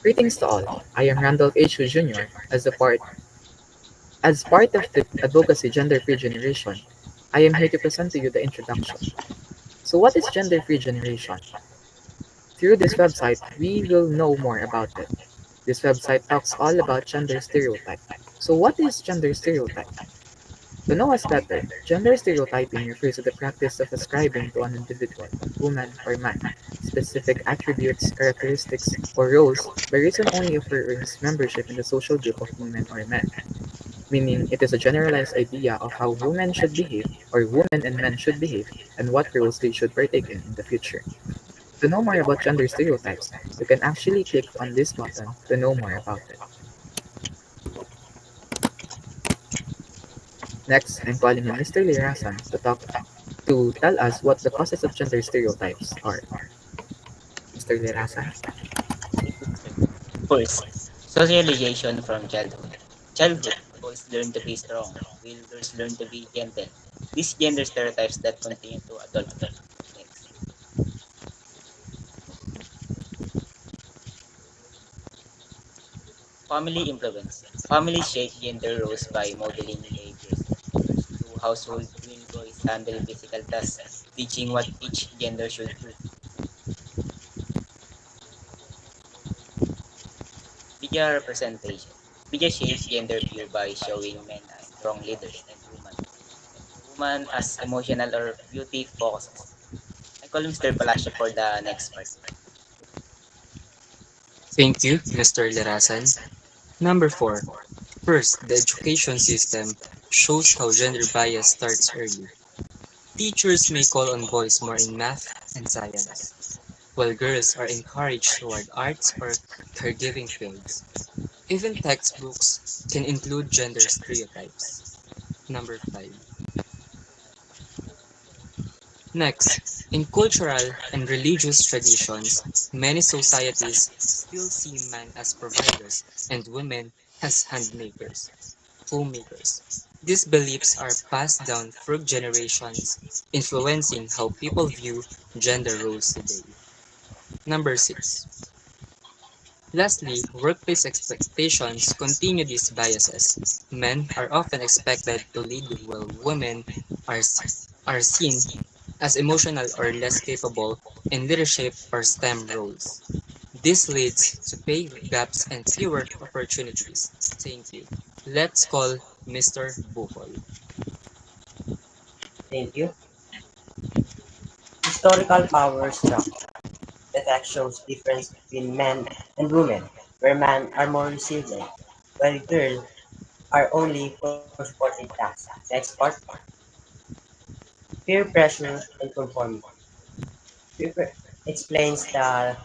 Greetings to all. I am Randolph H. Hu Jr. As part of the Advocacy Gender Free Generation, I am here to present to you the introduction. So what is Gender Free Generation? Through this website, we will know more about it. This website talks all about gender stereotype. So what is gender stereotype? To know us better, gender stereotyping refers to the practice of ascribing to an individual, woman or man, specific attributes, characteristics, or roles by reason only of her or his membership in the social group of women or men, meaning it is a generalized idea of how women should behave, or women and men should behave, and what roles they should partake in the future. To know more about gender stereotypes, you can actually click on this button to know more about it. Next, I'm calling on Mr. Lirasan to tell us what the causes of gender stereotypes are. Mr. Lirasan? Thank you, Mr. First, socialization from childhood. Childhood, boys learn to be strong, while girls learn to be gentle. These gender stereotypes that continue to adulthood. Next, family influence. Families shape gender roles by modeling behaviors. Girls do household, while boys handle physical tasks, teaching what each gender should do. Media representation. Media shapes gender view by showing men as strong leaders and women as emotional or beauty focuses. I call Mr. Palacio for the next part. Thank you, Mr. Lerasan. Number 4. First, the education system shows how gender bias starts early. Teachers may call on boys more in math and science, while girls are encouraged toward arts or caregiving fields. Even textbooks can include gender stereotypes. Number 5. Next, in cultural and religious traditions, many societies still see men as providers and women as homemakers. These beliefs are passed down through generations, influencing how people view gender roles today. Number 6. Lastly, workplace expectations continue these biases. Men are often expected to lead while women are, are seen as emotional or less capable in leadership or STEM roles. This leads to pay gaps and fewer opportunities. Thank you. Let's call Mr. Bukol. Thank you. Historical power structure. The text shows difference between men and women, where men are more resilient, while girls are only for supporting tasks. Next part, peer pressure and conformity. Peer pre- explains the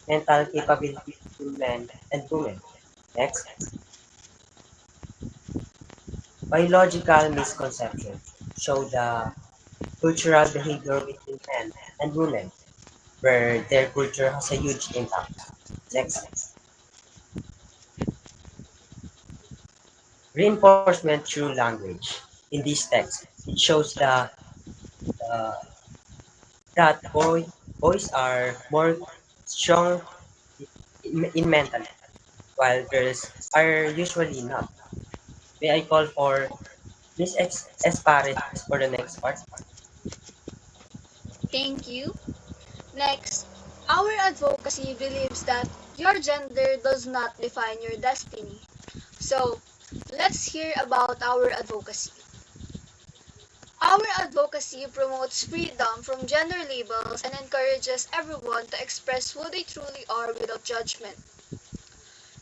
mental capability between men and women. Next, biological misconception show the cultural behavior between men and women, where their culture has a huge impact. Next, reinforcement through language. In this text, it shows the that boys are more strong in mental, while girls are usually not. May I call for Miss Espares for the next part? Thank you. Next, our advocacy believes that your gender does not define your destiny. So, let's hear about our advocacy. Our advocacy promotes freedom from gender labels and encourages everyone to express who they truly are without judgment.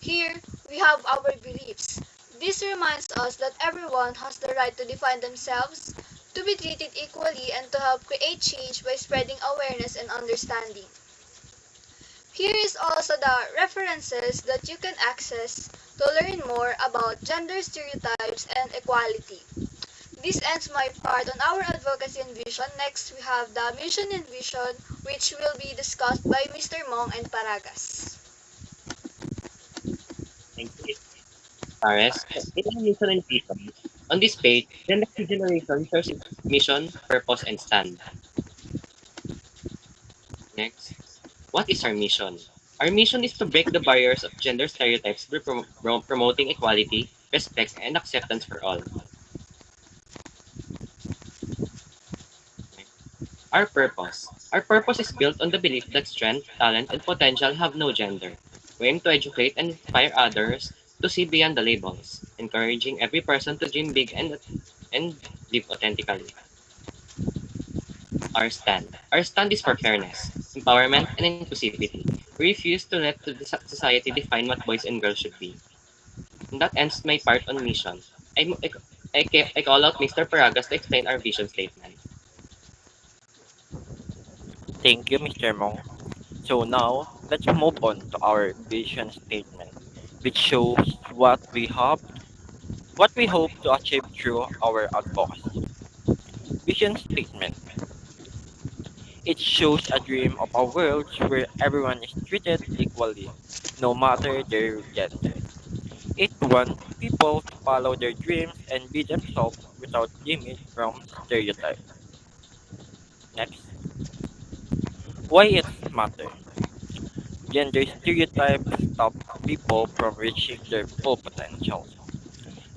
Here, we have our beliefs. This reminds us that everyone has the right to define themselves, to be treated equally, and to help create change by spreading awareness and understanding. Here is also the references that you can access to learn more about gender stereotypes and equality. This ends my part on our advocacy and vision. Next, we have the mission and vision, which will be discussed by Mr. Mong and Paragas. Thank you, Pares. In our mission and vision, on this page, the next generation shares its mission, purpose, and stand. Next, what is our mission? Our mission is to break the barriers of gender stereotypes by promoting equality, respect, and acceptance for all. Our purpose. Our purpose is built on the belief that strength, talent, and potential have no gender. We aim to educate and inspire others to see beyond the labels, encouraging every person to dream big and live authentically. Our stand is for fairness, empowerment, and inclusivity. We refuse to let the society define what boys and girls should be. And that ends my part on mission. I call out Mr. Paragas to explain our vision statement. Thank you, Mr. Mong. So now, let's move on to our vision statement, which shows what we hope to achieve through our advocacy. Vision statement. It shows a dream of a world where everyone is treated equally, no matter their gender. It wants people to follow their dreams and be themselves without limit from stereotypes. Next, why it matters. Gender stereotypes stop people from reaching their full potential.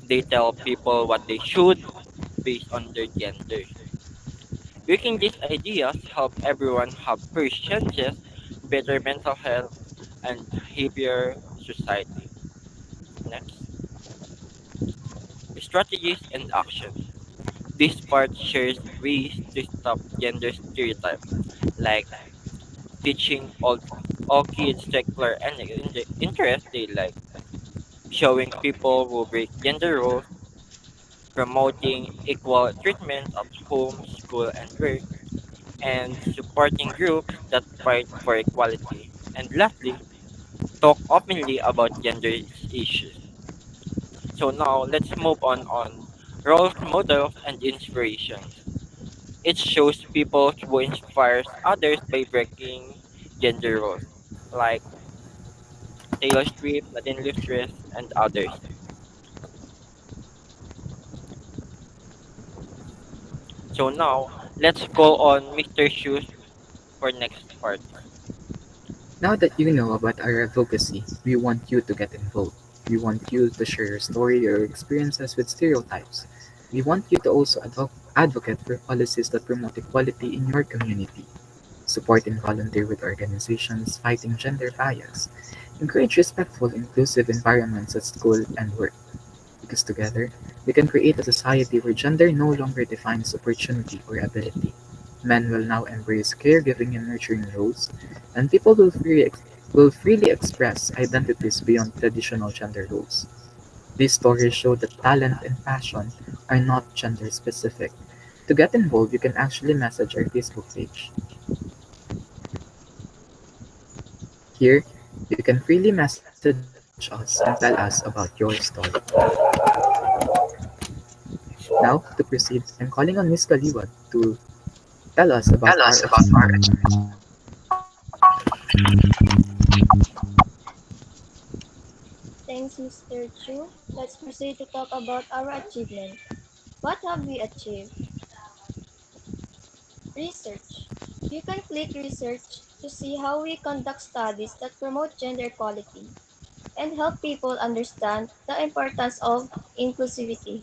They tell people what they should based on their gender. Breaking these ideas help everyone have first chances, better mental health, and happier society. Next, strategies and action. This part shares ways to stop gender stereotypes, like teaching all kids secular and interests they like, showing people who break gender roles, promoting equal treatment at home, school, and work, and supporting groups that fight for equality. And lastly, talk openly about gender issues. So now let's move on role models and inspirations. It shows people who inspires others by breaking gender roles, like Taylor Swift, Nadine Lustress, and others. So now let's call on Mr. Shoes for next part. Now that you know about our advocacy, we want you to get involved. We want you to share your story or experiences with stereotypes. We want you to also advocate for policies that promote equality in your community. Support and volunteer with organizations fighting gender bias. Encourage respectful, inclusive environments at school and work. Because together, we can create a society where gender no longer defines opportunity or ability. Men will now embrace caregiving and nurturing roles, and people will freely express identities beyond traditional gender roles. These stories show that talent and passion are not gender specific. To get involved, you can actually message our Facebook page. Here, you can freely message us and tell us about your story. Now, to proceed, I'm calling on Miss Kaliwag to tell us about our achievement. Thanks, Mr. Chu. Let's proceed to talk about our achievement. What have we achieved? Research. You can click research to see how we conduct studies that promote gender equality and help people understand the importance of inclusivity.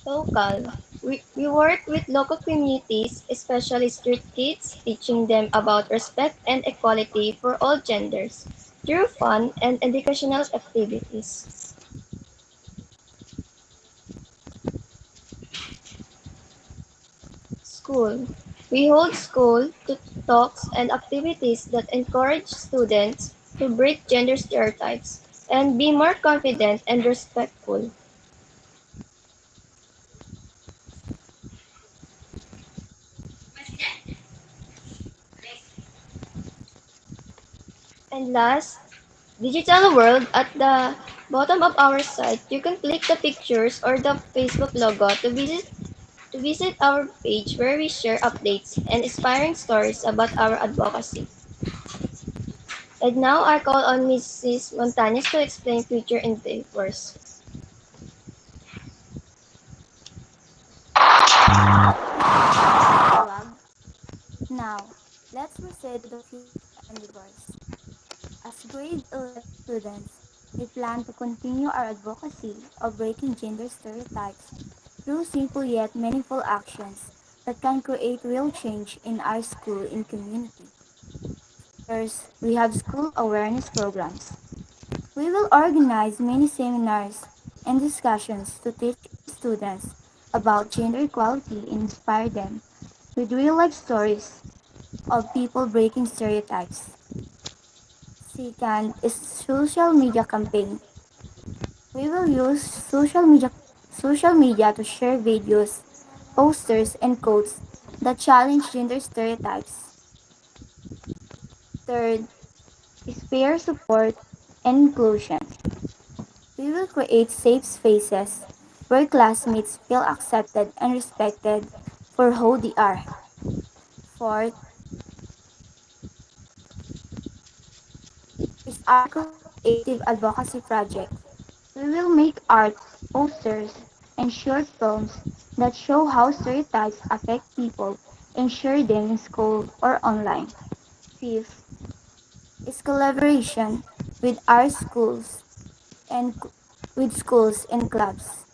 Local. We work with local communities, especially street kids, teaching them about respect and equality for all genders through fun and educational activities. School. We hold school talks and activities that encourage students to break gender stereotypes and be more confident and respectful. And last, digital world. At the bottom of our site, you can click the pictures or the Facebook logo to visit our page where we share updates and inspiring stories about our advocacy. And now I call on Mrs. Montañez to explain future endeavors. let's proceed to the future endeavors. As grade 11 students, we plan to continue our advocacy of breaking gender stereotypes through simple yet meaningful actions that can create real change in our school and community. First, we have school awareness programs. We will organize many seminars and discussions to teach our students about gender equality and inspire them with real life stories of people breaking stereotypes. Second is social media campaign. We will use social media to share videos, posters, and quotes that challenge gender stereotypes. Third is peer support and inclusion. We will create safe spaces where classmates feel accepted and respected for who they are. Fourth is our creative advocacy project. We will make art, posters, and short films that show how stereotypes affect people and share them in school or online. Fifth is collaboration with our schools and clubs.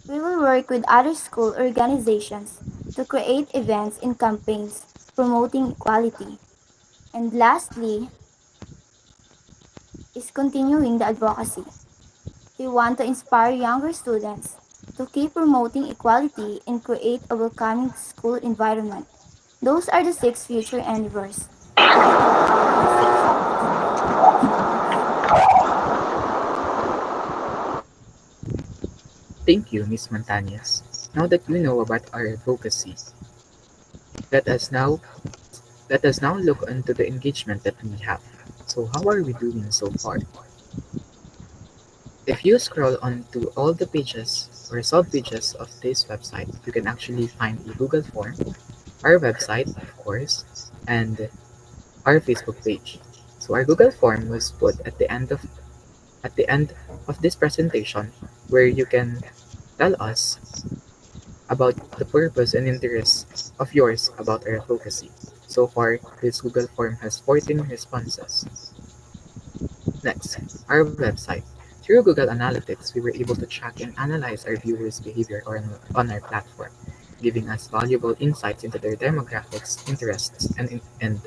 We will work with other school organizations to create events and campaigns promoting equality. And lastly is continuing the advocacy. We want to inspire younger students to keep promoting equality and create a welcoming school environment. Those are the six future endeavors tied to our message of gender equality. Thank you, Ms. Montañez. Now that you know about our advocacy, let us now let us now look into the engagement that we have. So how are we doing so far? If you scroll onto all the pages or sub-pages of this website, you can actually find a Google form, our website, of course, and our Facebook page. So our Google form was put at the end of this presentation, where you can tell us about the purpose and interests of yours about our advocacy. So far, this Google form has 14 responses. Next, our website. Through Google Analytics, we were able to track and analyze our viewers' behavior on our platform, giving us valuable insights into their demographics, interests, and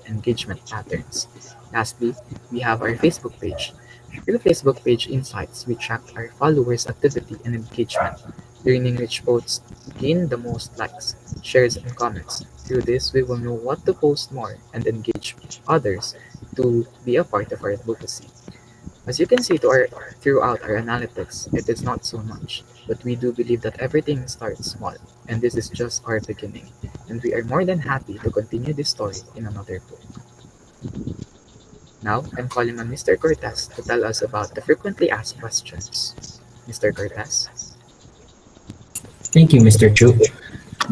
engagement patterns. Lastly, we have our Facebook page. Through Facebook page insights, we tracked our followers' activity and engagement, learning which posts gain the most likes, shares, and comments. Through this, we will know what to post more and engage others to be a part of our advocacy. As you can see throughout our analytics, it is not so much, but we do believe that everything starts small, and this is just our beginning, and we are more than happy to continue this story in another book. Now, I'm calling on Mr. Cortez to tell us about the frequently asked questions. Mr. Cortez? Thank you, Mr. Chu.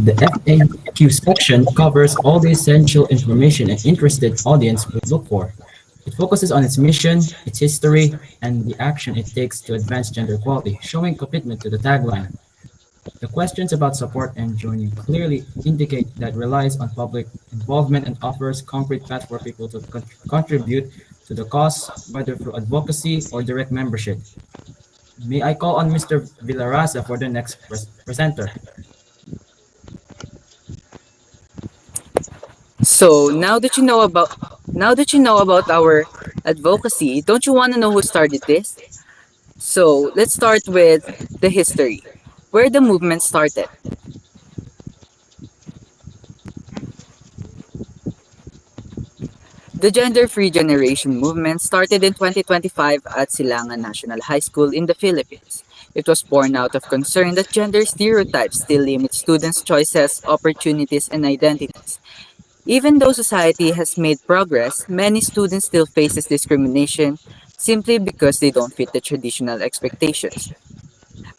The FAQ section covers all the essential information an interested audience would look for. It focuses on its mission, its history, and the action it takes to advance gender equality, showing commitment to the tagline. The questions about support and joining clearly indicate that it relies on public involvement and offers concrete paths for people to contribute to the cause, whether through advocacy or direct membership. May I call on Mr. Villarasa for the next presenter? So now that you know about our advocacy, don't you want to know who started this? So let's start with the history, where the movement started. The gender-free generation movement started in 2025 at Silangan National High School in the Philippines. It was born out of concern that gender stereotypes still limit students' choices, opportunities, and identities. Even though society has made progress, many students still faces discrimination simply because they don't fit the traditional expectations.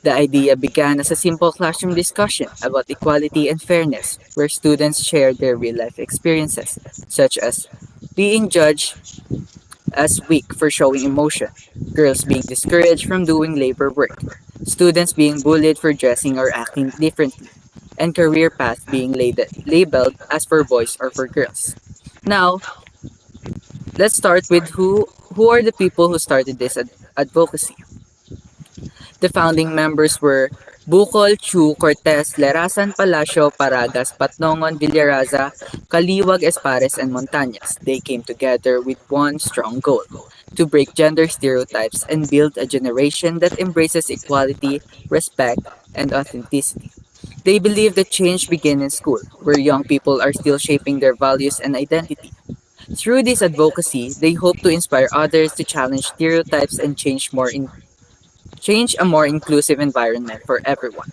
The idea began as a simple classroom discussion about equality and fairness, where students shared their real life experiences, such as being judged as weak for showing emotion, girls being discouraged from doing labor work, students being bullied for dressing or acting differently, and career paths being labeled as for boys or for girls. Now, let's start with who are the people who started this advocacy. The founding members were Bukol, Chu, Cortez, Lerasan, Palacio, Paragas, Patnongon, Villaraza, Kaliwag, Espares, and Montañas. They came together with one strong goal: to break gender stereotypes and build a generation that embraces equality, respect, and authenticity. They believe that change begins in school, where young people are still shaping their values and identity. Through this advocacy, they hope to inspire others to challenge stereotypes and change a more inclusive environment for everyone.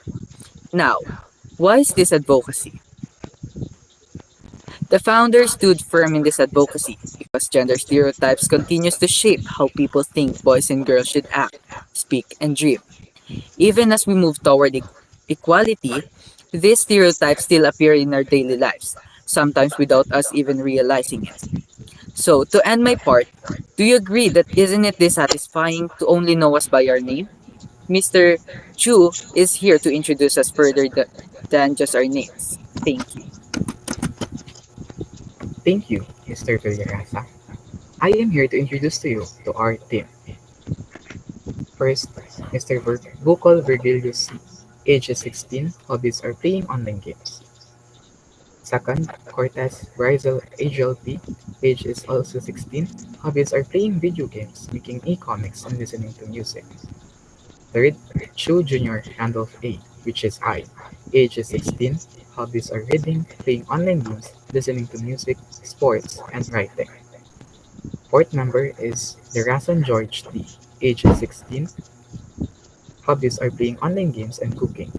Now, why is this advocacy? The founders stood firm in this advocacy because gender stereotypes continues to shape how people think boys and girls should act, speak, and dream. Even as we move toward equality, these stereotypes still appear in our daily lives, sometimes without us even realizing it. So, to end my part, do you agree that isn't it dissatisfying to only know us by our name? Mr. Chu is here to introduce us further than just our names. Thank you. Thank you, Mr. Villaraza. I am here to introduce to you to our team. First, Mr. Bukol Virgilius, age is 16, hobbies are playing online games. Second, Cortez Bryzel Angel P, age is also 16, hobbies are playing video games, making e-comics, and listening to music. Third, Chu Jr. Randolph A, which is I, age is 16, hobbies are reading, playing online games, listening to music, sports, and writing. Fourth member is Derasan George T, age is 16, hobbies are playing online games and cooking.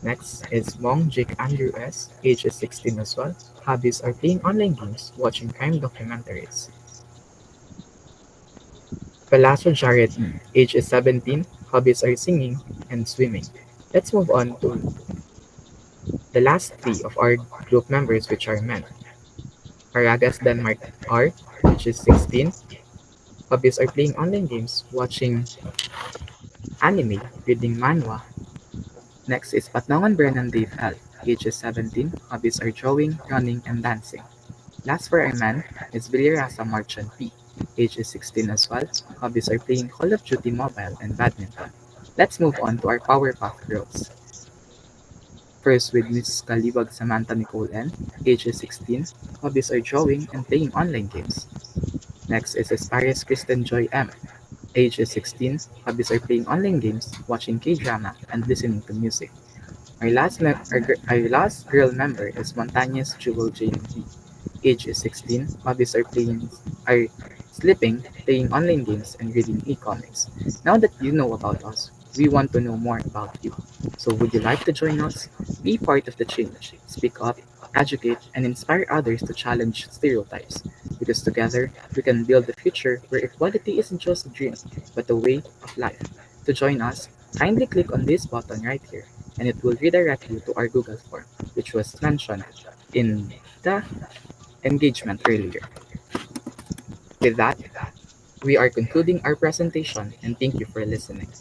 Next is Mong Jake Andrew S, age is 16 as well, hobbies are playing online games, watching crime documentaries. Palacio Jared E, age is 17, hobbies are singing and swimming. Let's move on to the last three of our group members, which are men. Paragas Denmark R, which is 16, hobbies are playing online games, watching anime, reading manhwa. Next is Patnongan Brennan Dave L, age is 17, hobbies are drawing, running, and dancing. Last for our man is Villaraza Marchand P, age is 16 as well, hobbies are playing Call of Duty Mobile and badminton. Let's move on to our Powerpuff Girls. First with Miss Kaliwag Samantha Nicole N, age is 16, hobbies are drawing and playing online games. Next is Espares Kristen Joy M, age is 16, hobbies are playing online games, watching K-drama, and listening to music. Our last girl member is Montañez Jewel Jane V, age is 16, hobbies are sleeping, playing online games, and reading e-comics. Now that you know about us, we want to know more about you. So would you like to join us? Be part of the change, speak up, educate, and inspire others to challenge stereotypes. Because together, we can build a future where equality isn't just a dream, but a way of life. To join us, kindly click on this button right here, and it will redirect you to our Google form, which was mentioned in the engagement earlier. With that, we are concluding our presentation, and thank you for listening.